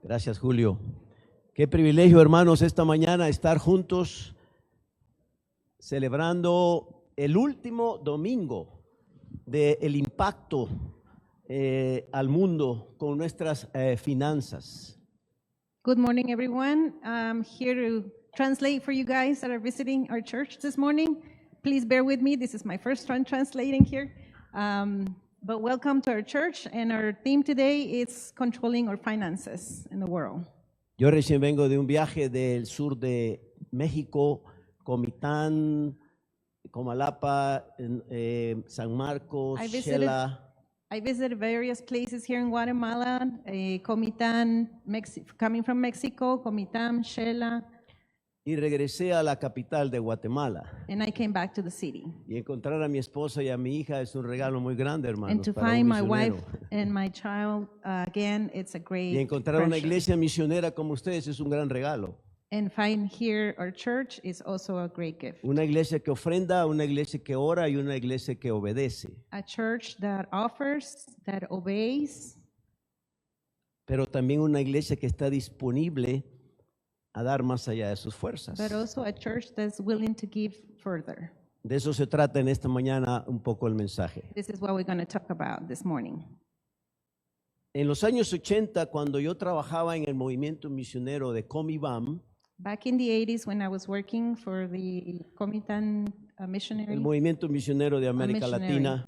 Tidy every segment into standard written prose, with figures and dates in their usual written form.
Gracias, Julio. Qué privilegio, hermanos, esta mañana estar juntos celebrando el último domingo del impacto al mundo con nuestras finanzas. Good morning, everyone. I'm here to translate for you guys that are visiting our church this morning. Please bear with me. This is my first time translating here. But welcome to our church, and our theme today is controlling our finances in the world. Yo recién vengo de un viaje del sur de México, Comitán, Comalapa, San Marcos, Shela. I visited various places here in Guatemala, Comitán, coming from Mexico, Comitán, Shela. Y regresé a la capital de Guatemala. And I came back to the city. Y encontrar a mi esposa y a mi hija es un regalo muy grande, hermanos. And to find my wife and my child again, it's a great Y encontrar una iglesia misionera como ustedes es un gran regalo. And find here our church is also a great gift. Una iglesia que ofrenda, una iglesia que ora y una iglesia que obedece. A church that offers, that obeys. Pero también una iglesia que está disponible a dar más allá de sus fuerzas. But also a church that's willing to give further. De eso se trata en esta mañana un poco el mensaje. This is what we're going to talk about this morning. En los años 80, cuando yo trabajaba en el movimiento misionero de Comibam, back in the 80s when I was working for the Comitán missionary, el movimiento misionero de América Latina,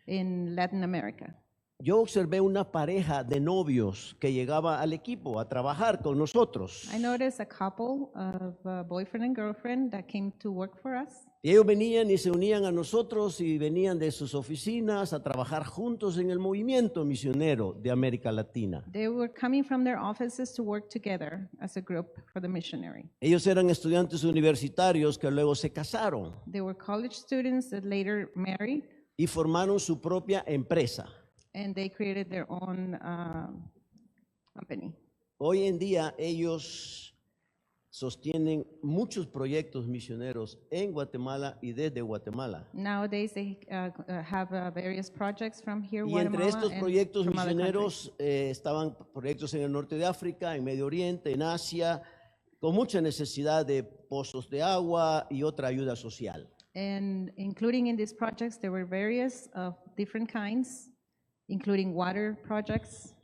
in Latin America, yo observé una pareja de novios que llegaba al equipo a trabajar con nosotros. I noticed a couple of boyfriend and girlfriend that came to work for us. Y ellos venían y se unían a nosotros y venían de sus oficinas a trabajar juntos en el movimiento misionero de América Latina. They were coming from their offices to work together as a group for the missionary. Ellos eran estudiantes universitarios que luego se casaron. They were college students that later married. Y formaron su propia empresa. And they created their own company. Hoy en día ellos sostienen muchos proyectos misioneros en Guatemala y desde Guatemala. Nowadays they have various projects from here, Y Guatemala, entre estos proyectos and misioneros estaban proyectos en el norte de África, en Medio Oriente, en Asia, con mucha necesidad de pozos de agua y otra ayuda social. And including in these projects, there were various different kinds, including water projects.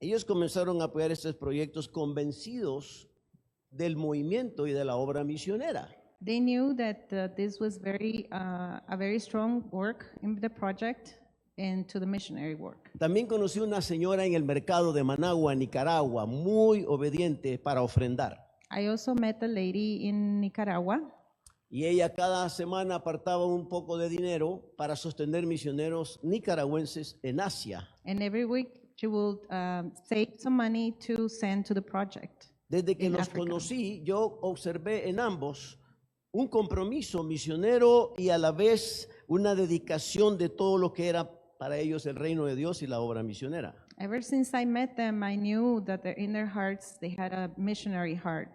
Ellos comenzaron a apoyar estos proyectos convencidos del movimiento y de la obra misionera. They knew that this was a very strong work in the project and to the missionary work. También conocí una señora en el mercado de Managua, Nicaragua, muy obediente para ofrendar. I also met a lady in Nicaragua. Y ella cada semana apartaba un poco de dinero para sostener misioneros nicaragüenses en Asia. And every week she would save some money to send to the project. Desde que los conocí, yo observé en ambos un compromiso misionero y a la vez una dedicación de todo lo que era para ellos el reino de Dios y la obra misionera. Ever since I met them, I knew that in their hearts they had a missionary heart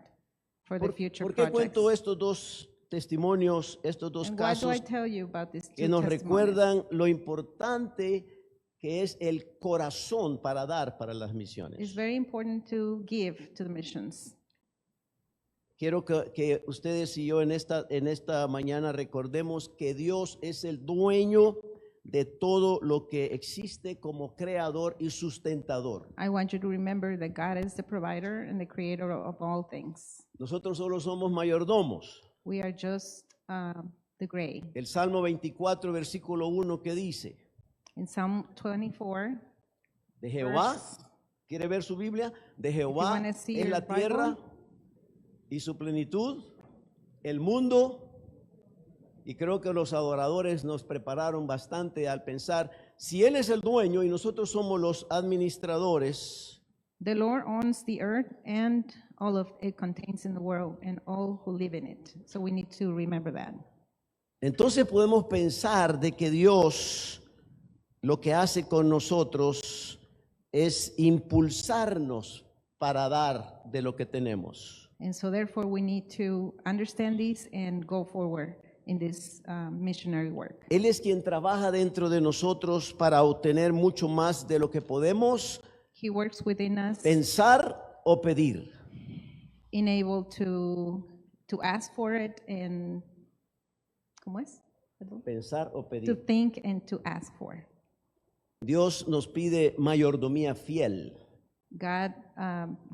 for the future projects. ¿Por qué cuento estos dos testimonios, estos dos casos que nos recuerdan lo importante que es el corazón para dar para las misiones? It's very important to give to the missions. Quiero que ustedes y yo en esta mañana recordemos que Dios es el dueño de todo lo que existe como creador y sustentador. I want you to remember that God is the provider and the creator of all things. Nosotros solo somos mayordomos. We are just the gray. El Salmo 24, versículo 1, ¿qué dice? In Psalm 24, de Jehová, ¿quiere ver su Biblia? De Jehová es la tierra y su plenitud, el mundo. Y creo que los adoradores nos prepararon bastante al pensar, si Él es el dueño y nosotros somos los administradores. The Lord owns the earth and all of it contains in the world and all who live in it. So we need to remember that. Entonces podemos pensar de que Dios lo que hace con nosotros es impulsarnos para dar de lo que tenemos. And so therefore we need to understand this and go forward in this missionary work. Él es quien trabaja dentro de nosotros para obtener mucho más de lo que podemos He works within us, pensar o pedir. enable to ask for it and, ¿cómo es? Perdón. Pensar o To pedir. think and to ask for. Dios nos pide mayordomía fiel God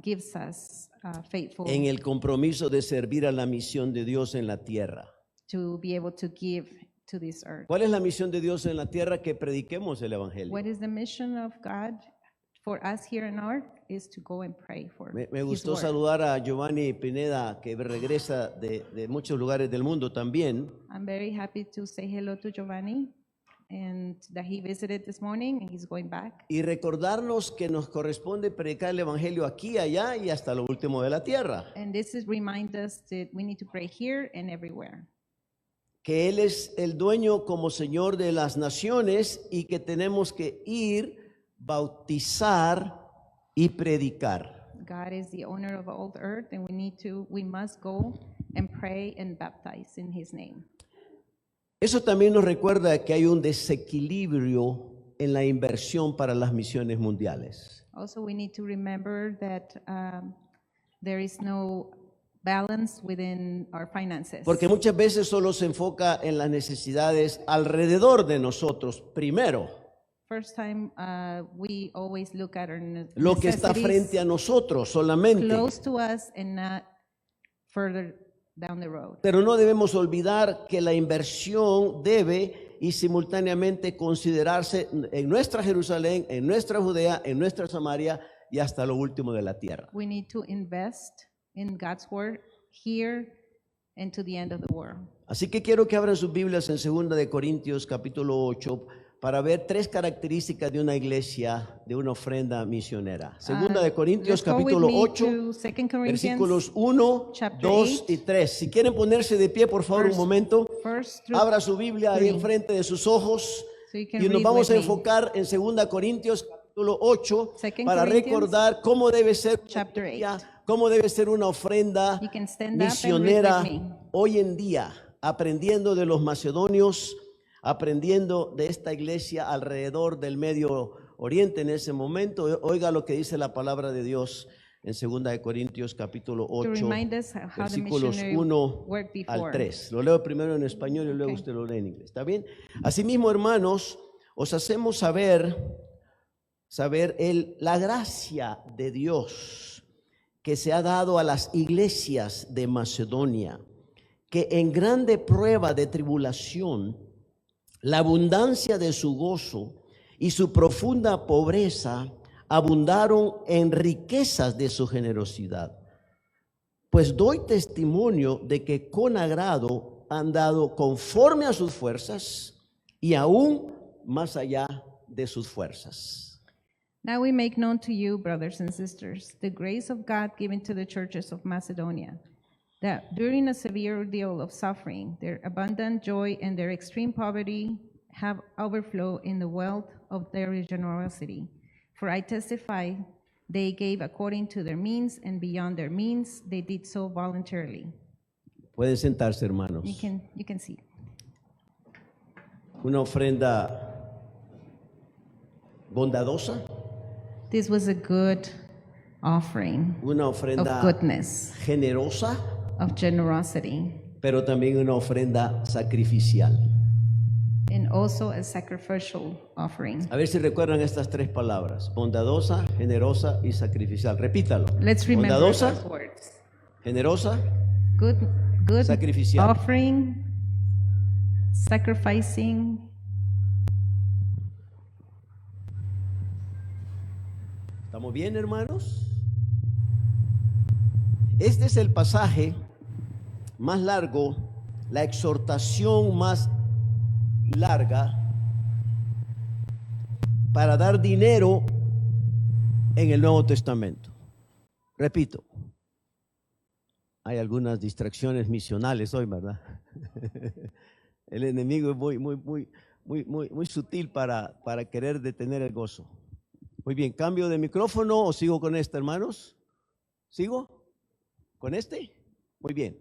gives us faithful en el compromiso de servir a la misión de Dios en la tierra. to be able to give to this earth. ¿Cuál es la misión de Dios en la tierra? Que prediquemos el evangelio. What is the mission of God for us here on earth is to go and pray for Me His gustó word. saludar a Giovanni Pineda, que regresa de muchos lugares del mundo también. I'm very happy to say hello to Giovanni and that he visited this morning and he's going back. Y recordarnos que nos corresponde predicar el evangelio aquí, allá y hasta lo último de la tierra. And this is remind us that we need to pray here and everywhere. Que Él es el dueño como Señor de las naciones y que tenemos que ir, bautizar y predicar. God is the owner of all the earth and we must go and pray and baptize in His name. Eso también nos recuerda que hay un desequilibrio en la inversión para las misiones mundiales. Also, we need to remember that there is no balance within our finances. Porque muchas veces solo se enfoca en las necesidades alrededor de nosotros primero. First time, we always look at our Lo que está frente a nosotros solamente. close to us and not further down the road. Pero no debemos olvidar que la inversión debe y simultáneamente considerarse en nuestra Jerusalén, en nuestra Judea, en nuestra Samaria y hasta lo último de la tierra. We need to invest in God's word here and to the end of the world. Así que quiero que abran sus Biblias en 2 de Corintios capítulo 8 para ver tres características de una iglesia, de una ofrenda misionera. 2 de Corintios Let's go with capítulo me 8, to 2 Corinthians, versículos 1, chapter 2 8. y 3. Si quieren ponerse de pie, por favor, un momento. First through Abra su Biblia ahí 3. enfrente de sus ojos So you can y nos read vamos a with me. enfocar en 2 Corintios capítulo 8 2 para Corinthians, recordar cómo debe ser una chapter iglesia, 8. cómo debe ser una ofrenda You can stand up and misionera read with me. hoy en día, aprendiendo de los macedonios, aprendiendo de esta iglesia alrededor del Medio Oriente en ese momento. Oiga lo que dice la palabra de Dios en 2 de Corintios capítulo To 8, remind us how the versículos missionary 1 worked al before. 3. Lo leo primero en español y luego Ok. usted lo lee en inglés. ¿Está bien? Asimismo, hermanos, os hacemos saber la gracia de Dios que se ha dado a las iglesias de Macedonia, que en grande prueba de tribulación, la abundancia de su gozo y su profunda pobreza abundaron en riquezas de su generosidad. Pues doy testimonio de que con agrado han dado conforme a sus fuerzas y aún más allá de sus fuerzas. Now we make known to you, brothers and sisters, the grace of God given to the churches of Macedonia, that during a severe ordeal of suffering, their abundant joy and their extreme poverty have overflow in the wealth of their generosity. For I testify, they gave according to their means, and beyond their means, they did so voluntarily. Pueden sentarse, hermanos. You can see. Una ofrenda bondadosa, This was a good offering una of ofrenda goodness, generosa, of generosity, pero también una ofrenda sacrificial. and also a sacrificial offering. A ver si recuerdan estas tres palabras: bondadosa, generosa y sacrificial. Repítalo. Let's remember Bondadosa, those words. generosa, Good sacrificial. offering, sacrificing. ¿Estamos bien, hermanos? Este es el pasaje más largo, la exhortación más larga para dar dinero en el Nuevo Testamento. Repito, hay algunas distracciones misionales hoy, ¿verdad? El enemigo es muy sutil para querer detener el gozo. Muy bien, ¿cambio de micrófono o sigo con este, hermanos? ¿Sigo con este? Muy bien.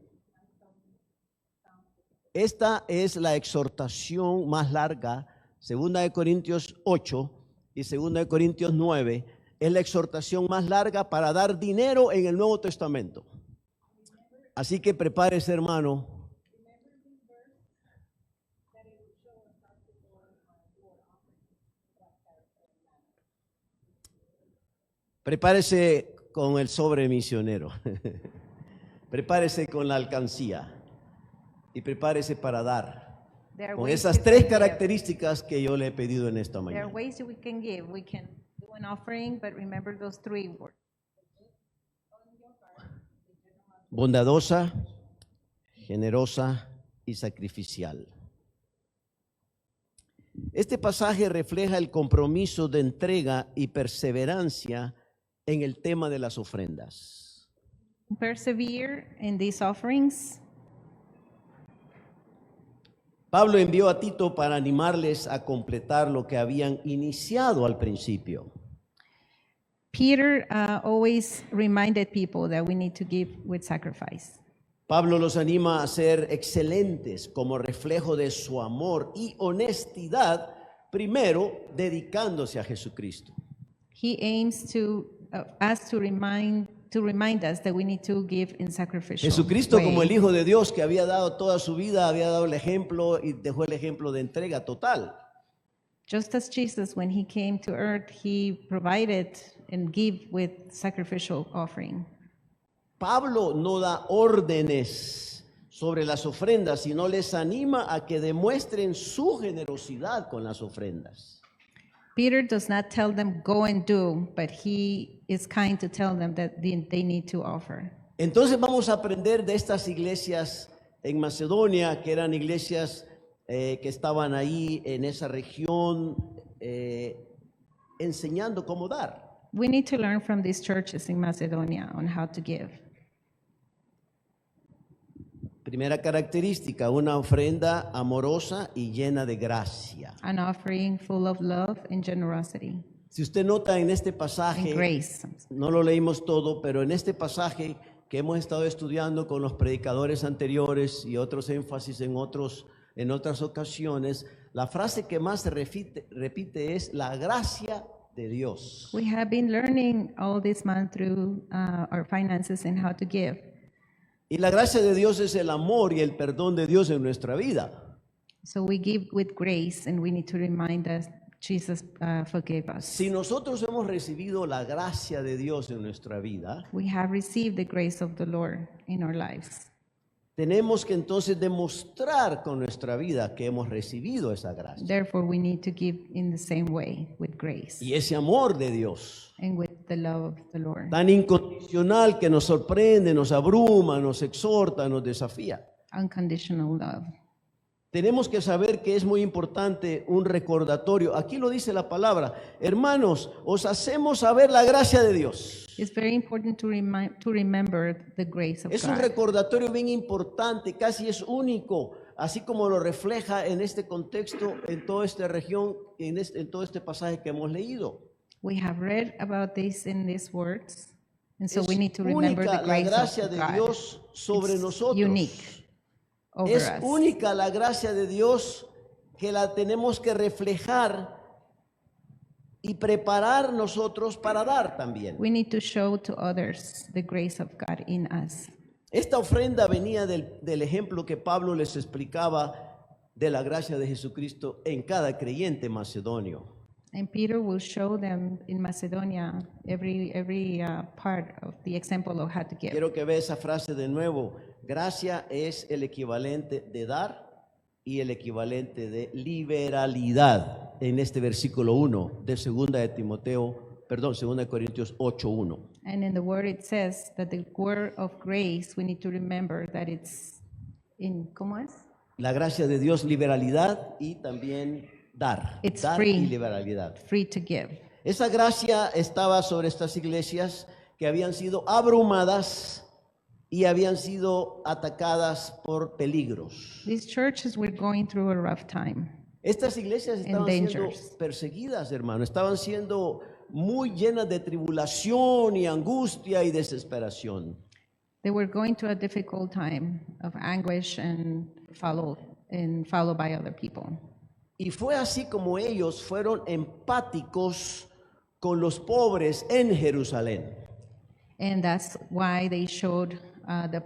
Esta es la exhortación más larga, 2 de Corintios 8 y 2 de Corintios 9, es la exhortación más larga para dar dinero en el Nuevo Testamento. Así que prepárese, hermano. Prepárese con el sobre misionero. Prepárese con la alcancía. Y prepárese para dar. Con esas tres características que yo le he pedido en esta There are mañana. ways that we can give. We can do an offering, but remember those three words. Bondadosa, generosa y sacrificial. Este pasaje refleja el compromiso de entrega y perseverancia en el tema de las ofrendas. Persevere in these offerings. Pablo envió a Tito para animarles a completar lo que habían iniciado al principio. Peter always reminded people that we need to give with sacrifice. Pablo los anima a ser excelentes como reflejo de su amor y honestidad, primero dedicándose a Jesucristo. He aims to us to remind us that we need to give in sacrificial Jesucristo, way. como el Hijo de Dios que había dado toda su vida, había dado el ejemplo y dejó el ejemplo de entrega total. Just as Jesus, when he came to earth, he provided and gave with sacrificial offering. Pablo no da órdenes sobre las ofrendas, sino les anima a que demuestren su generosidad con las ofrendas. Peter does not tell them go and do, but he is kind to tell them that they need to offer. Entonces vamos a aprender de estas iglesias en Macedonia, que eran iglesias que estaban ahí en esa región, enseñando cómo dar. We need to learn from these churches in Macedonia on how to give. Primera característica, una ofrenda amorosa y llena de gracia. An offering full of love and generosity Si usted nota en este and pasaje, grace. no lo leímos todo, pero en este pasaje que hemos estado estudiando con los predicadores anteriores y otros énfasis en otras ocasiones, la frase que más se repite es la gracia de Dios. We have been learning all this month through our finances and how to give. Y la gracia de Dios es el amor y el perdón de Dios en nuestra vida. So we give with grace, and we need to remind us Jesus forgave us. Si nosotros hemos recibido la gracia de Dios en nuestra vida, We have received the grace of the Lord in our lives. tenemos que entonces demostrar con nuestra vida que hemos recibido esa gracia Therefore, we need to give in the same way with grace y ese amor de Dios and with the love of the Lord. tan incondicional que nos sorprende, nos abruma, nos exhorta, nos desafía. Unconditional love. Tenemos que saber que es muy importante un recordatorio. Aquí lo dice la palabra. Hermanos, os hacemos saber la gracia de Dios. It's very important to remember the grace of Es un God. recordatorio bien importante, casi es único, así como lo refleja en este contexto, en toda esta región, en todo este pasaje que hemos leído. We have read about this in these words, and so Es we need to remember única the la grace gracia of de God. Dios sobre It's nosotros. unique over Es us. única la gracia de Dios que la tenemos que reflejar y preparar nosotros para dar también. We need to show to others the grace of God in us. Esta ofrenda venía del ejemplo que Pablo les explicaba de la gracia de Jesucristo en cada creyente macedonio. And Peter will show them in Macedonia every part of the example of how to give. Quiero que vea esa frase de nuevo. Gracia es el equivalente de dar y el equivalente de liberalidad en este versículo 1 de 2 Corintios 8:1. And in the word it says that the word of grace, we need to remember that it's in, ¿cómo es? La gracia de Dios, liberalidad y también dar. It's Dar free. y liberalidad. Free to give. Esa gracia estaba sobre estas iglesias que habían sido abrumadas y habían sido atacadas por peligros. These churches were going through a rough time. Estas iglesias estaban siendo dangers. perseguidas, hermano, estaban siendo muy llenas de tribulación y angustia y desesperación. They were going through a difficult time of anguish and followed by other people. Y fue así como ellos fueron empáticos con los pobres en Jerusalén. And that's why they showed the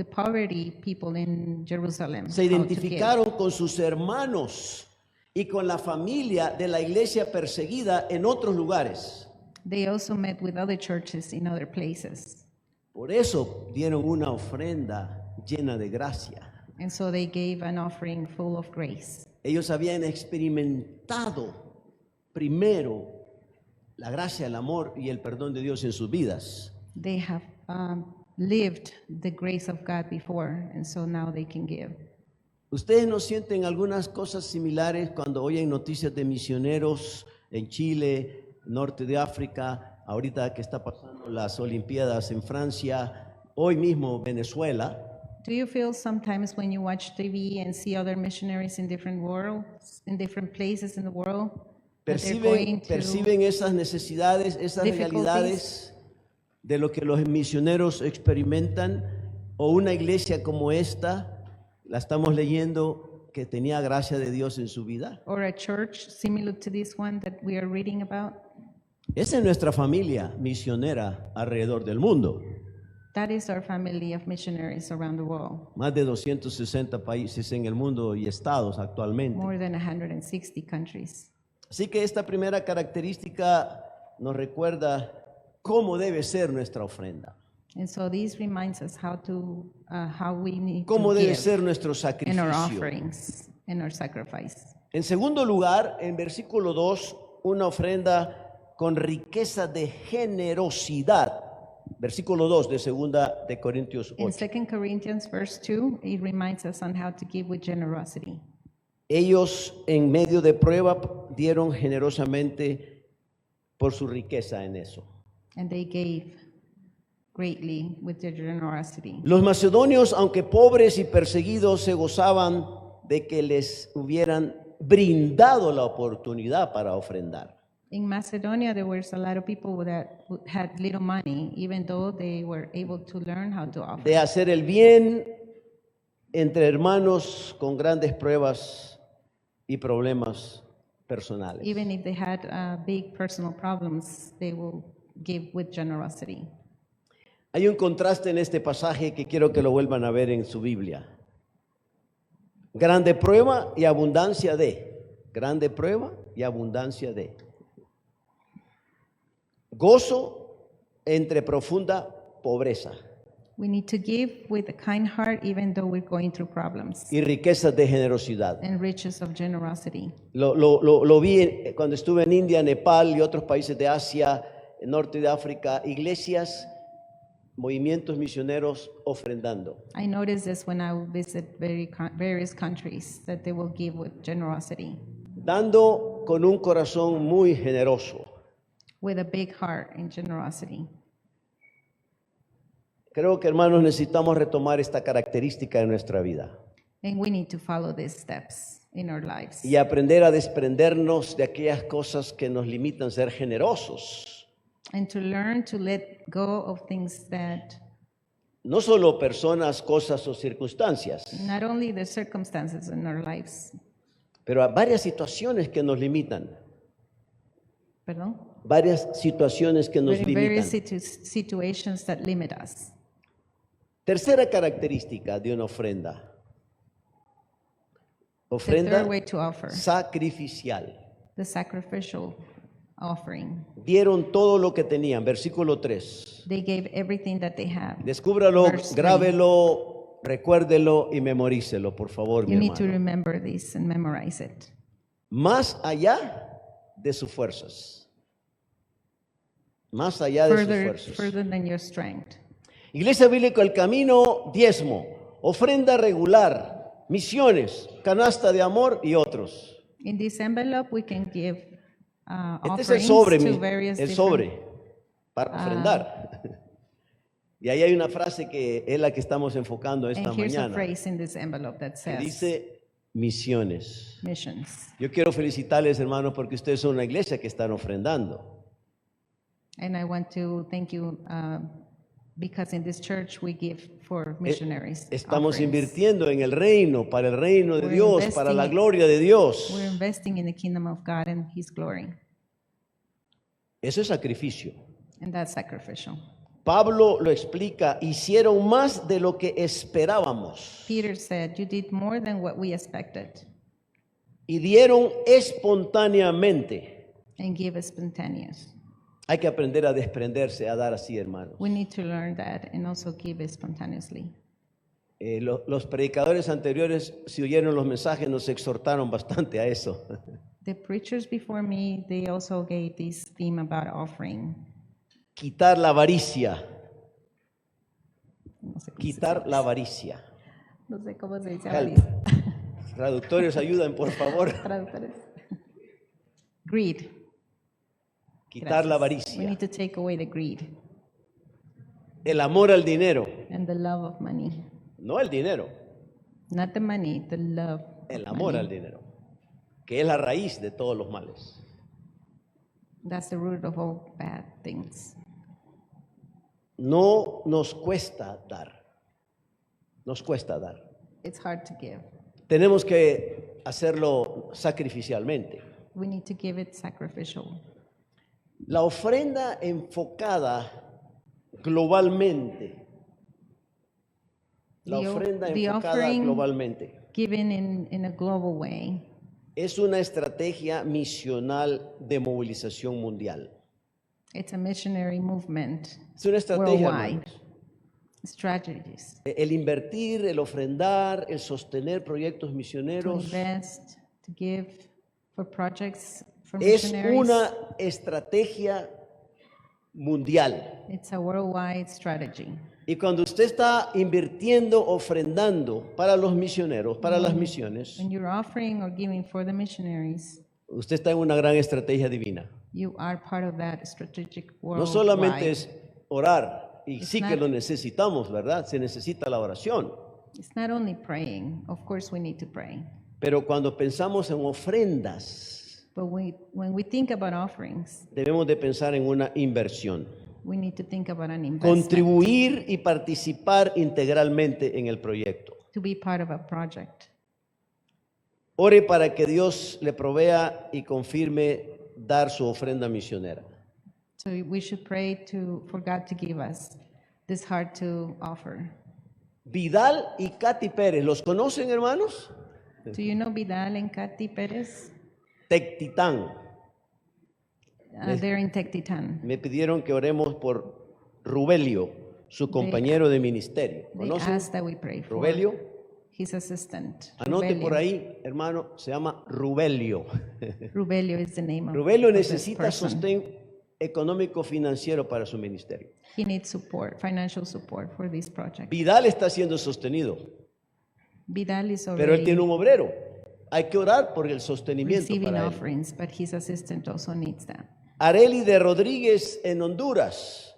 poverty people in Jerusalem. Se identificaron con sus hermanos y con la familia de la iglesia perseguida en otros lugares. They also met with other churches in other places. Por eso dieron una ofrenda llena de gracia. And so they gave an offering full of grace. Ellos habían experimentado primero la gracia, el amor y el perdón de Dios en sus vidas. They have lived the grace of God before, and so now they can give. ¿Ustedes no sienten algunas cosas similares cuando oyen noticias de misioneros en Chile, norte de África, ahorita que está pasando las Olimpiadas en Francia, hoy mismo Venezuela? Do you feel sometimes when you watch TV and see other missionaries in different worlds, in different places in the world, that they're going to perciben esas necesidades, esas realidades de lo que los misioneros experimentan? O una iglesia como esta, la estamos leyendo, que tenía gracia de Dios en su vida. Or a church similar to this one that we are reading about? Esa es nuestra familia misionera alrededor del mundo. That is our family of missionaries around the world. Más de 260 países en el mundo y estados actualmente. More than 160 countries. Así que esta primera característica nos recuerda cómo debe ser nuestra ofrenda. And so this reminds us how we need Cómo to debe give ser nuestro in our sacrificio. offerings, in our sacrifice. En segundo lugar, en versículo 2, una ofrenda con riqueza de generosidad. Versículo 2 de segunda de Corintios In 8. 2 Corinthians verse 2, it reminds us on how to give with generosity. Ellos en medio de prueba dieron generosamente por su riqueza en eso. And they gave greatly with their generosity. Los macedonios, aunque pobres y perseguidos, se gozaban de que les hubieran brindado la oportunidad para ofrendar. In Macedonia, there was a lot of people that had little money, even though they were able to learn how to offer. De hacer el bien entre hermanos con grandes pruebas y problemas personales. Even if they had big personal problems, they will give with generosity. Hay un contraste en este pasaje que quiero que lo vuelvan a ver en su Biblia. Grande prueba y abundancia de. Grande prueba y abundancia de. Gozo entre profunda pobreza. We need to give with a kind heart, even though we're going through problems, Y riquezas de generosidad. and riches of generosity. Lo vi cuando estuve en India, Nepal y otros países de Asia, norte de África, iglesias, movimientos misioneros ofrendando. I noticed this when I would visit various countries, that they will give with generosity, Dando con un corazón muy generoso. with a big heart in generosity. Creo que, hermanos, necesitamos retomar esta característica en nuestra vida And we need to follow these steps in our lives y aprender a desprendernos de aquellas cosas que nos limitan ser generosos. and to learn to let go of things that No solo personas, cosas o circunstancias, not only the circumstances in our lives, pero hay varias situaciones que nos limitan. perdón, Varias situaciones que nos but in various limitan. situations that limit us. Tercera característica de una ofrenda. The Ofrenda third way to offer, sacrificial. the sacrificial offering. Dieron todo lo que tenían. Versículo 3. They gave everything that they had. Descúbralo, Verse 3. grábelo, recuérdelo y memorícelo, por favor, mi You need to hermano. remember this and memorize it. Más allá de sus fuerzas. Más allá de sus fuerzas. Further than your strength. Iglesia Bíblica El Camino, diezmo, ofrenda regular, misiones, canasta de amor y otros. In this envelope, we can give Este es el offerings sobre, to various el different. sobre para ofrendar. Y ahí hay una frase que es la que estamos enfocando esta And here's a mañana, phrase in this envelope that que says dice misiones. missions. Yo quiero felicitarles, hermanos, porque ustedes son una iglesia que están ofrendando. And I want to thank you because in this church we give for missionaries. Estamos offerings. invirtiendo en el reino, para el reino de We're Dios, para la investing- gloria de Dios. We're investing in the kingdom of God and His glory. Eso es sacrificio. And that's sacrificial. Pablo lo explica, hicieron más de lo que esperábamos. Peter said, you did more than what we expected. Y dieron espontáneamente. And give spontaneous. Hay que aprender a desprenderse, a dar así, hermanos. We need to learn that and also give spontaneously. Los predicadores anteriores, si oyeron los mensajes, nos exhortaron bastante a eso. The preachers before me, they also gave this theme about offering. Quitar la avaricia. No sé cómo Quitar la avaricia. No sé cómo se dice Help. avaricia. Traductores, ayuden, por favor. Traductores. Greed. Quitar la Gracias. We avaricia. need to take away the greed El amor al dinero. and the love of money. No el dinero, Not the money, the love. el of amor money. al dinero, que es la raíz de todos los males. That's the root of all bad things. No nos cuesta dar. Nos cuesta dar. It's hard to give. Tenemos que hacerlo sacrificialmente. We need to give it sacrificial. La ofrenda enfocada globalmente. La The o- ofrenda the enfocada offering- globalmente Given in a global way. es una estrategia misional de movilización mundial. It's a missionary movement Es una estrategia, worldwide. hermanos. Strategies El invertir, el ofrendar, el sostener proyectos to misioneros invest, to give for projects for es missionaries. una estrategia mundial. It's a worldwide strategy. Y cuando usted está invirtiendo, ofrendando para los misioneros, para las misiones, When you're offering or giving for the missionaries, usted está en una gran estrategia divina. you are part of that strategic worldwide. No solamente es orar, y It's sí que not- lo necesitamos, ¿verdad? Se necesita la oración. It's not only praying. Of course, we need to pray. Pero cuando pensamos en ofrendas, But when we think about offerings, debemos de pensar en una inversión. we need to think about an investment Contribuir y participar integralmente en el proyecto. to be part of a project. Ore para que Dios le provea y confirme dar su ofrenda misionera. So we should pray for God to give us this heart to offer. Vidal y Katy Pérez, ¿los conocen, hermanos? Do you know Vidal and Katy Perez? Tectitán. They're in Tectitan. Me pidieron que oremos por Rubelio, su compañero de ministerio. They ¿Conocen? asked that we pray for Rubelio. his assistant. Anote por Rubelio. ahí, hermano, se llama Rubelio. Rubelio is the name Rubelio of this necesita person. sostén económico financiero para su ministerio. He needs support, financial support for this project. Vidal está siendo sostenido, Vidal is pero él tiene already un obrero. Hay que orar por el sostenimiento receiving para él. offerings, but his assistant also needs that. Areli de Rodríguez en Honduras.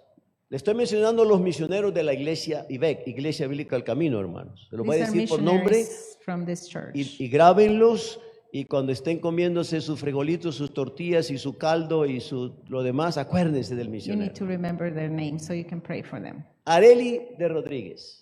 Le estoy mencionando a los misioneros de la iglesia IBEC, Iglesia Bíblica del Camino, hermanos. Se los voy a These are decir por nombre missionaries from this church. y grábenlos, y cuando estén comiéndose sus frijolitos, sus tortillas y su caldo y lo demás, acuérdense del You need misionero. to remember their names so you can pray for them. Areli de Rodríguez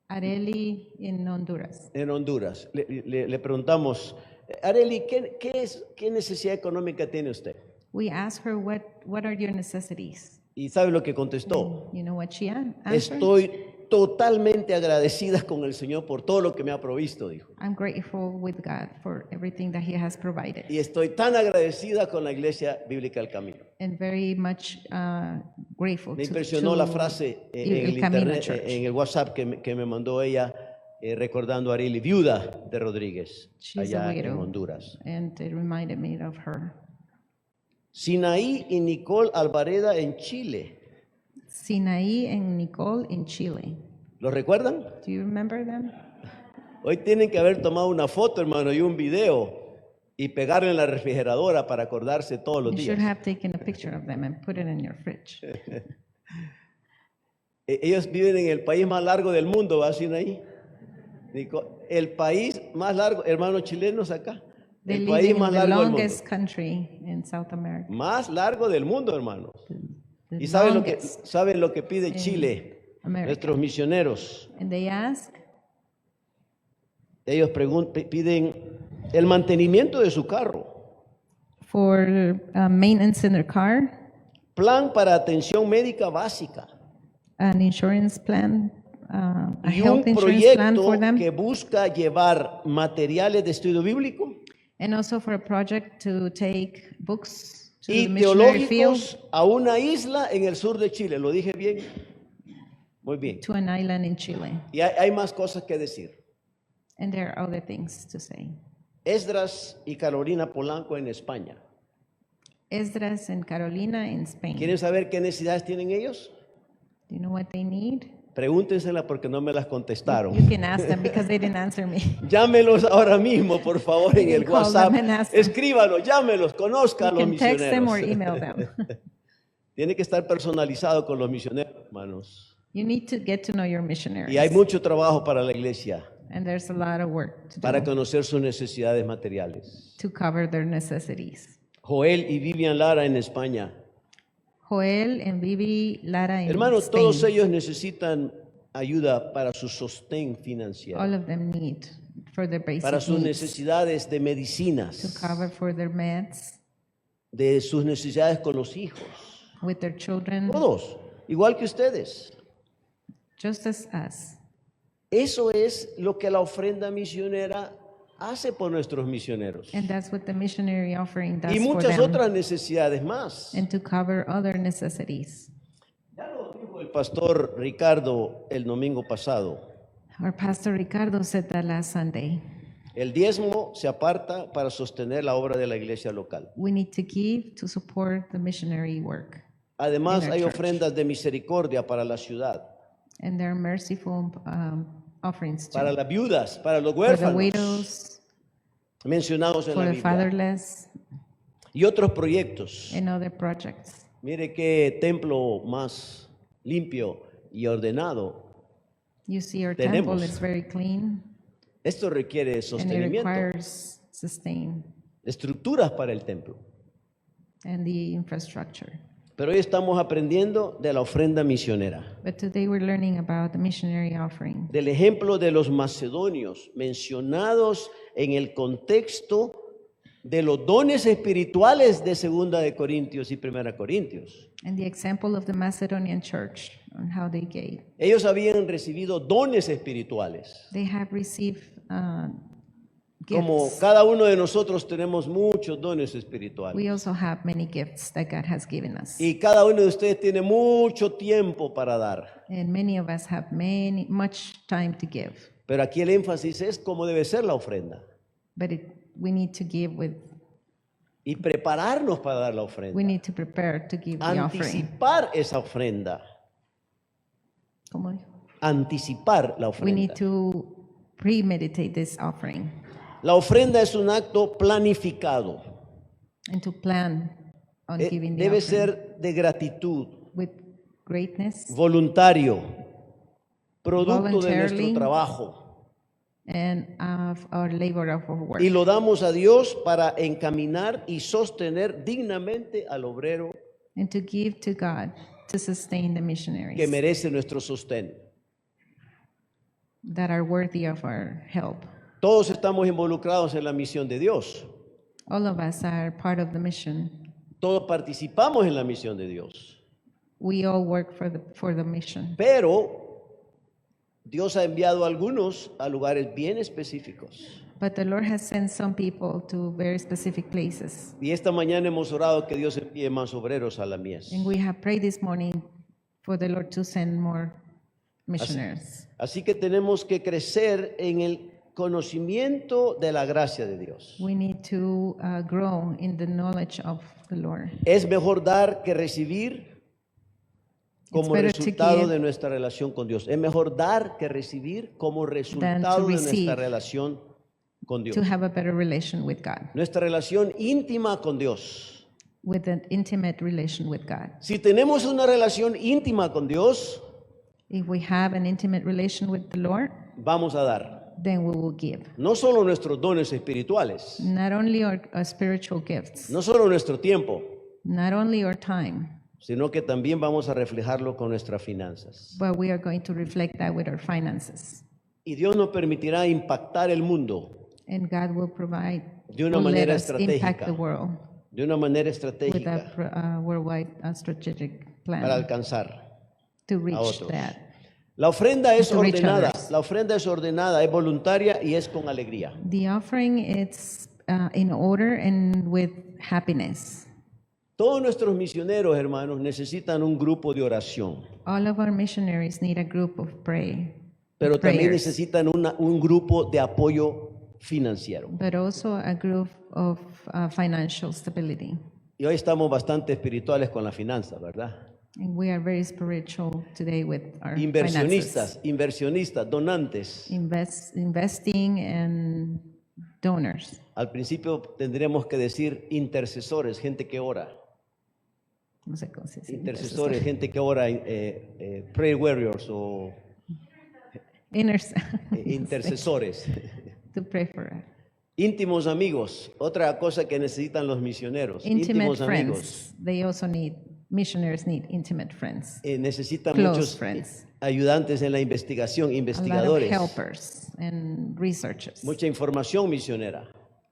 Areli in Honduras. en Honduras. Le preguntamos, Areli, ¿qué necesidad económica tiene usted? We asked her, what are your necessities? Y ¿sabe lo que contestó? You know what she answered? Estoy totalmente agradecida con el Señor por todo lo que me ha provisto, dijo. I'm grateful with God for everything that He has provided. Y estoy tan agradecida con la Iglesia Bíblica del Camino. And very much grateful Me to impresionó la frase en El el Camino internet, Church. en el WhatsApp que me mandó ella, recordando a Areli, viuda de Rodríguez, She's a allá en widow. Honduras. And it reminded me of her. Sinaí y Nicole Alvareda en Chile. Sinaí and Nicole in Chile. ¿Lo recuerdan? Do you remember them? Hoy tienen que haber tomado una foto, hermano, y un video y pegarlo en la refrigeradora para acordarse todos los You should días. have taken a picture of them and put it in your fridge. Ellos viven en el país más largo del mundo, ¿va, Sinaí? El país más largo, hermanos chilenos acá. They El live país in más the largo del mundo. longest country in South America. Más largo del mundo, hermanos. The ¿Y saben longest saben lo que pide in Chile? America. Nuestros misioneros. And they ask Ellos piden el mantenimiento de su carro. for maintenance in their car, plan para atención médica básica an insurance plan, a y un health insurance plan for proyecto them, que busca llevar materiales de estudio bíblico and also for a project to take books to y the missionary field, teológicos a una isla en el sur de Chile. ¿Lo dije bien? Muy bien. to an island in Chile. Y hay más cosas que decir. And there are other things to say. Esdras y Carolina Polanco en España. Esdras and Carolina in Spain. ¿Quieren saber qué necesidades tienen ellos? Do you know what they need? Pregúntensela porque no me las contestaron. You can ask them because they didn't answer me. Llámelos ahora mismo, por favor, en You el can call WhatsApp. them and ask them. Escríbalos, llámelos, conozca a You los can text them or misioneros. email them. Tiene que estar personalizado con los misioneros, hermanos. You need to get to know your missionaries. Y hay mucho trabajo para la iglesia, And there's a lot of work to para do conocer sus necesidades materiales. to cover their necessities. Joel y Vivian Lara en España. Joel and Vivi Lara in Hermanos, Spain. todos ellos necesitan ayuda para su sostén financiero, All of them need for their basic para sus needs, necesidades de to medicinas, cover for their meds, de sus necesidades con los hijos. with their children, Todos, igual que ustedes. just as us. Eso es lo que la ofrenda misionera hace por nuestros misioneros. And that's what the missionary offering does Y for muchas them, otras necesidades más. and to cover other necessities. Ya lo dijo el pastor Ricardo el domingo pasado. Our pastor Ricardo said that last Sunday. El diezmo se aparta para sostener la obra de la iglesia local. We need to give to support the missionary work. Además, In our hay church. ofrendas de misericordia para la ciudad, And there are merciful offerings too. para las viudas, para los For the huérfanos, widows, mencionados en for la the Biblia, fatherless, y otros proyectos. and other projects. Mire qué templo más limpio y ordenado. You see, our Tenemos. temple is very clean, Esto requiere and it sostenimiento, requires sustain estructuras para el templo. and the infrastructure. Pero hoy estamos aprendiendo de la ofrenda misionera, But today we're learning about the missionary offering, del ejemplo de los macedonios mencionados en el contexto de los dones espirituales de 2 de Corintios y 1 Corintios. and the example of the Macedonian church on how they gave. Ellos habían recibido dones espirituales. They have received Como gifts. cada uno de nosotros tenemos muchos dones espirituales. We also have many gifts that God has given us. Y cada uno de ustedes tiene mucho tiempo para dar. And many of us have much time to give. Pero aquí el énfasis es cómo debe ser la ofrenda. But we need to give Y prepararnos para dar la we ofrenda. need to prepare to give the offering. Anticipar esa ofrenda. ¿Cómo dijo? Anticipar la We need ofrenda. to premeditate this offering La ofrenda es un acto planificado. and to plan on giving the Debe offering ser de gratitud, with greatness voluntario, producto de nuestro Voluntarily. trabajo. and of our labor of our work. Y lo damos a Dios para encaminar y sostener dignamente al obrero And to give to God to sustain the missionaries que merece nuestro sostén. that are worthy of our help. Todos estamos involucrados en la misión de Dios. All of us are part of the mission. Todos participamos en la misión de Dios. We all work for the mission. Pero Dios ha enviado a algunos a lugares bien específicos. But the Lord has sent some people to very specific places. Y esta mañana hemos orado que Dios envíe más obreros a la mies. And we have prayed this morning for the Lord to send more missionaries. Así que tenemos que crecer en el conocimiento de la gracia de Dios. We need to grow in the knowledge of the Lord. Es mejor dar que recibir como better to resultado give de nuestra relación con Dios. Es mejor dar que recibir como resultado de nuestra receive. relación con Dios. To have a better relation with God, Nuestra relación íntima con Dios. with an intimate relation with God. Si tenemos una relación íntima con Dios, If we have an intimate relation with the Lord, vamos a dar. then we will give. No solo nuestros dones espirituales, Not only our spiritual gifts, no solo nuestro tiempo, not only our time, sino que también vamos a reflejarlo con nuestras finanzas. but we are going to reflect that with our finances. Y Dios nos permitirá impactar el mundo And God will provide, de una will let manera us impact estratégica, the world de una manera with estratégica a worldwide strategic para plan alcanzar to a reach otros. that. La ofrenda es To reach ordenada, others. la ofrenda es ordenada, es voluntaria y es con alegría. The offering, it's in order and with happiness. Todos nuestros misioneros, hermanos, necesitan un grupo de oración, All of our missionaries need a group of pero también prayers, necesitan un grupo de apoyo financiero. but also a group of financial stability. Y hoy estamos bastante espirituales con la finanza, ¿verdad? And we are very spiritual today with our Inversionistas, inversionistas, donantes. investing and donors. Al principio tendríamos que decir intercesores, gente que ora. No sé cómo se dice. Intercesores, gente que ora, prayer warriors o intercesores. To pray for us. Íntimos amigos, otra cosa que necesitan los misioneros. Intimate Íntimos amigos. friends. They also need, missionaries need intimate friends. Necesitan Close muchos friends. ayudantes en la investigación, A lot of investigadores. helpers and researchers. Mucha información misionera.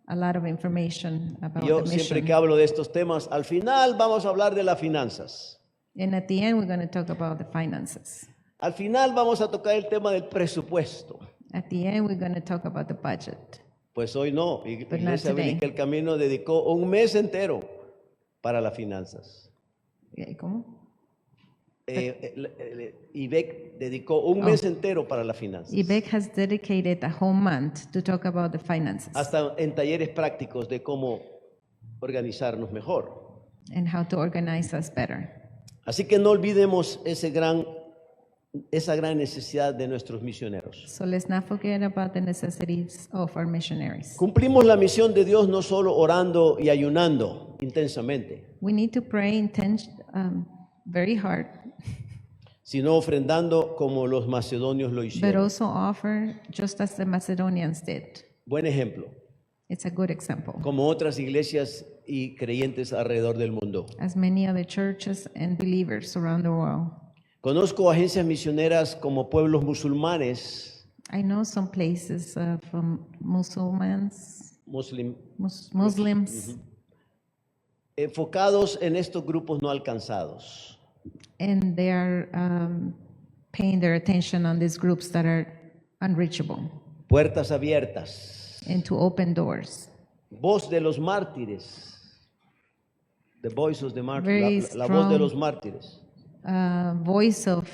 A lot of information about Yo the siempre mission. que hablo de estos temas, al final vamos a hablar de las finanzas. And at the end, we're going to talk about the finances. Al final vamos a tocar el tema del presupuesto. At the end, we're going to talk about the budget. Pues hoy no. But not Iglesia today. Bíblica El Camino dedicó un mes entero para las finanzas. ¿Cómo? IBEC dedicó un mes entero para las finanzas. IBEC has dedicated a whole month to talk about the finances Hasta en talleres prácticos de cómo organizarnos mejor. and how to organize us better. Así que no olvidemos esa gran necesidad de nuestros misioneros. So let's not forget about the necessities of our missionaries. Cumplimos la misión de Dios no solo orando y ayunando intensamente, We need to pray very hard, sino ofrendando como los macedonios lo but hicieron. also offer just as the Macedonians did. Buen ejemplo, It's a good example. como otras iglesias y creyentes alrededor del mundo. As many other churches and believers around the world. Conozco agencias misioneras como pueblos musulmanes, I know some places from Muslims, enfocados en estos grupos no alcanzados. and they are paying their attention on these groups that are unreachable Puertas abiertas, and to open doors. voz de los mártires, the voice of the Very martyrs, la voz de strong. los mártires, Voice of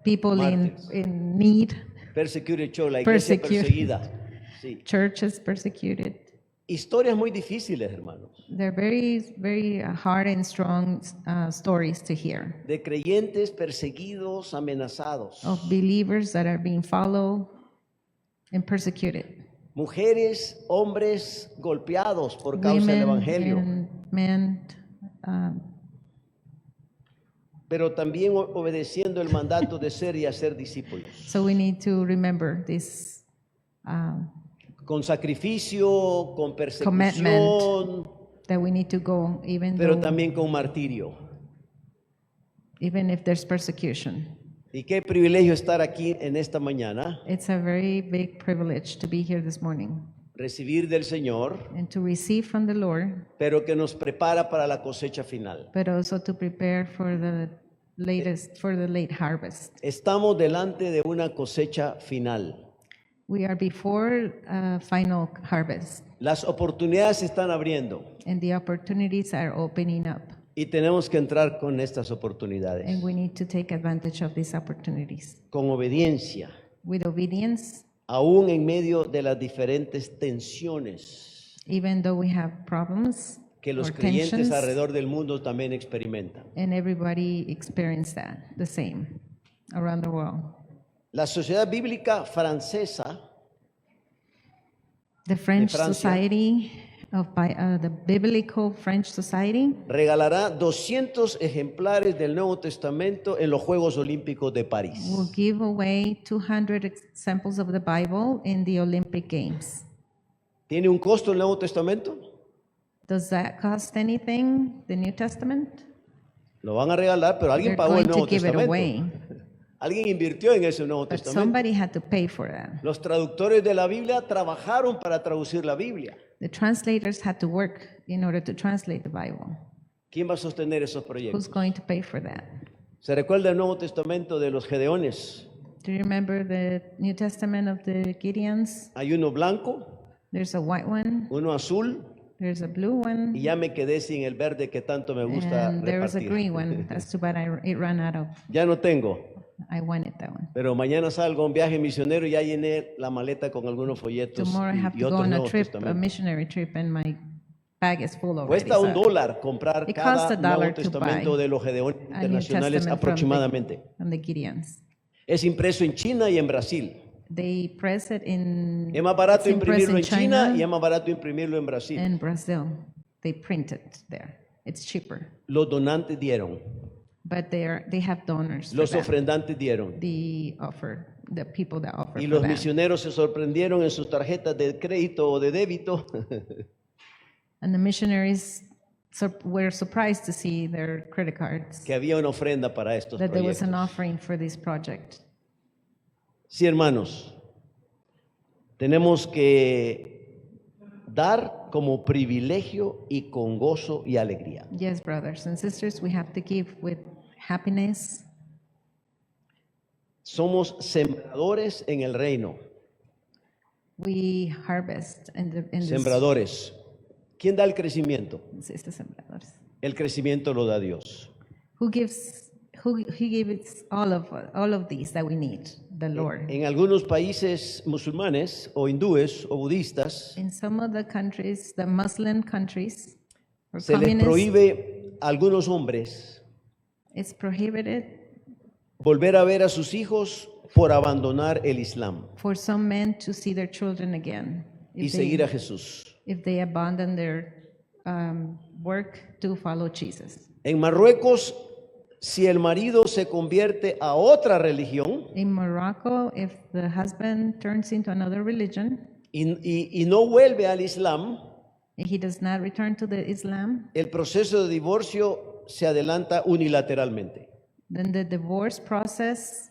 people Mártires. in need, persecuted church, la iglesia Persecuted. perseguida. Sí. churches persecuted. Historias muy difíciles, hermanos, They're very, very hard and strong stories to hear de creyentes perseguidos, amenazados, of believers that are being followed and persecuted. mujeres, hombres golpeados por causa del Women evangelio, and men, pero también obedeciendo el mandato de ser y hacer discípulos, so we need to remember this con sacrificio, con persecución, Commitment. That we need to go pero también con martirio. even if there's persecution. Y qué privilegio estar aquí en esta mañana, It's a very big privilege to be here this morning recibir del Señor, and to receive from the Lord, pero que nos prepara para la cosecha final. but also to prepare for the late harvest. Estamos delante de una cosecha final. We are before final harvest, Las oportunidades se están abriendo and the opportunities are opening up, y tenemos que entrar con estas oportunidades, and we need to take advantage of these opportunities con obediencia, with obedience, aún en medio de las diferentes tensiones even though we have problems que los or creyentes tensions, alrededor del mundo también experimentan. and everybody experience that the same around the world. La Sociedad Bíblica Francesa The French Francia. Society the Biblical French Society regalará 200 ejemplares del Nuevo Testamento en los Juegos Olímpicos de París. will give away 200 examples of the Bible in the Olympic Games. ¿Tiene un costo el Nuevo Testamento? Does that cost anything, the New Testament? Lo van a regalar, pero alguien They're pagó el going to Nuevo give it Testamento. away, Alguien invirtió en ese Nuevo but Testamento. somebody had to pay for that. Los traductores de la Biblia trabajaron para traducir la Biblia. The translators had to work in order to translate the Bible. ¿Quién va a sostener esos Who's proyectos? going to pay for that? ¿Se recuerda el Nuevo Testamento de los Gedeones? Do you remember the New Testament of the Gideons? Hay uno blanco, There's a white one, uno azul, there's a blue one, y ya me quedé sin el verde que tanto me gusta and there was a repartir. green one. That's too bad it ran out of. Ya no tengo, I wanted that one. pero mañana salgo a un viaje misionero y ya llené la maleta con algunos folletos Tomorrow I have y to go otros on a Nuevos trip, a Testamentos. missionary trip, and my bag is full already. Cuesta So $1 comprar It cada costs $1 Nuevo to Testamento buy de los Gedeones a New internacionales Testament aproximadamente. from the Gideons. Es impreso en China y en Brasil. They press it in. Es más barato it's impressed imprimirlo en China y es China más barato imprimirlo en Brasil. and Brazil. They print it there. It's cheaper, Los donantes dieron, but they have donors. For los that. ofrendantes dieron. The people that offer Y for los that. misioneros se sorprendieron en sus tarjetas de crédito o de débito And the missionaries were surprised to see their credit cards que había una ofrenda para estos that there was an proyectos. offering for this project. Sí, hermanos, tenemos que dar como privilegio y con gozo y alegría. Yes, brothers and sisters, we have to give with happiness. Somos sembradores en el reino. We harvest in this. Sembradores. ¿Quién da el crecimiento? Este sembradores. El crecimiento lo da Dios. Who gives all of these that we need? The Lord. En algunos países musulmanes o hindúes o budistas In some of the countries, the Muslim countries or se les communist, prohíbe a algunos hombres it's prohibited volver a ver a sus hijos por abandonar el Islam for some men to see their children again y seguir a Jesús. if they abandon their work to follow Jesus. En Marruecos, si el marido se convierte a otra religión In Morocco, if the husband turns into another religion, y no vuelve al Islam, if he does not return to the Islam, el proceso de divorcio se adelanta unilateralmente. then the divorce process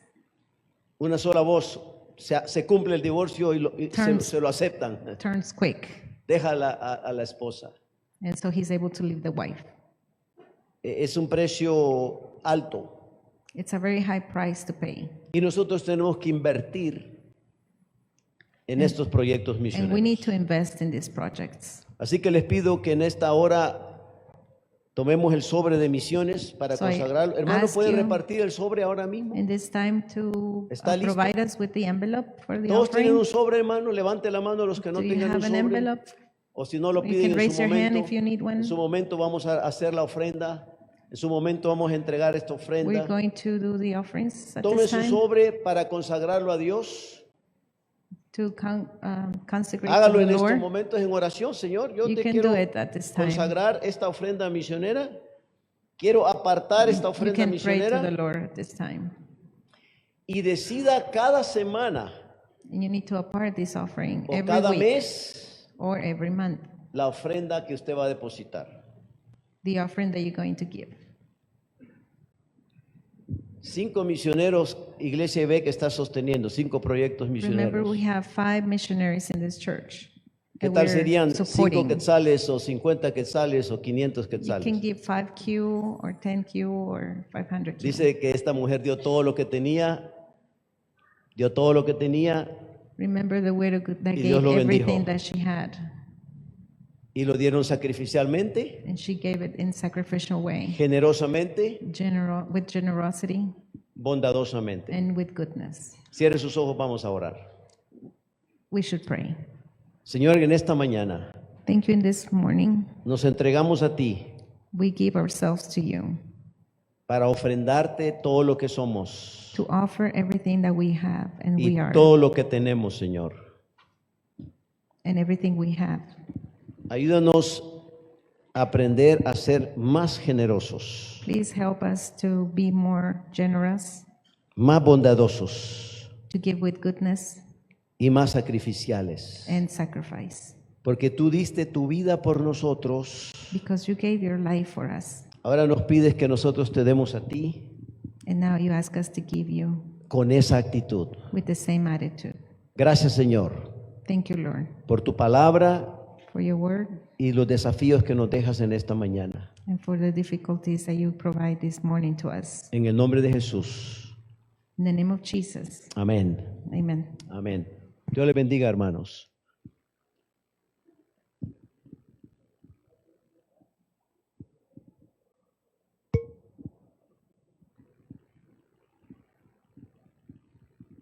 Una sola voz, se cumple el divorcio y se lo aceptan. turns quick. Deja a la esposa. And so he's able to leave the wife. Es un precio alto It's a very high price to pay. y nosotros tenemos que invertir en estos proyectos And we misioneros. need to invest in these projects. Así que les pido que en esta hora tomemos el sobre de misiones para So I consagrarlo. Hermano, ask ¿puede you repartir el sobre ahora mismo? In this time to ¿Está listo? provide us with the envelope for the ¿Todos tienen offering. un sobre, hermano? Levante la mano los que no Do you tengan un have an sobre. envelope? O si no lo You piden can en raise su your hand momento. if you need one. En su momento vamos a hacer la ofrenda. En su momento vamos a entregar esta We're ofrenda. going to do the offerings at Tome this su time sobre para consagrarlo a Dios. to consecrate to Hágalo the en estos Lord. momentos en oración, Señor. Yo You te can quiero do it at this time. consagrar esta ofrenda misionera. Quiero apartar esta You ofrenda can pray to the misionera Lord at this time. y decida cada semana And you need to apart this offering o every cada week mes or every month. la ofrenda que usted va a depositar. The offering that you're going to give. 5 misioneros, Iglesia IB que está sosteniendo, 5 proyectos Remember, we misioneros. have 5 missionaries in this church. ¿Qué that tal we're serían 5 supporting. quetzales o 50 quetzales o 500 You can quetzales? give 5Q or 10Q or 500Q. Dice que esta mujer dio todo lo que tenía, Remember the widow that Y Dios gave lo everything bendijo. that she had, y lo dieron sacrificialmente, and she gave it in sacrificial way, generosamente, with generosity bondadosamente. and with goodness. Cierre sus ojos, vamos a orar. We should pray. Señor, en esta mañana Thank you. In this morning, nos entregamos a ti we give ourselves to you para ofrendarte todo lo que somos to offer everything that we have and y we are, todo lo que tenemos, Señor. and everything we have. Ayúdanos a aprender a ser más generosos, Please help us to be more generous, más bondadosos to give with goodness y más sacrificiales. and sacrifice, Porque tú diste tu vida por nosotros. because you gave your life for us. Ahora nos pides que nosotros te demos a ti And now you ask us to give you con esa actitud. with the same attitude. Gracias, Señor, Thank you, Lord, por tu palabra for your word y los desafíos que nos dejas en esta mañana. and for the difficulties that you provide this morning to us. En el nombre de Jesús. In the name of Jesus. Amén. Amen. Amén. Dios les bendiga, hermanos.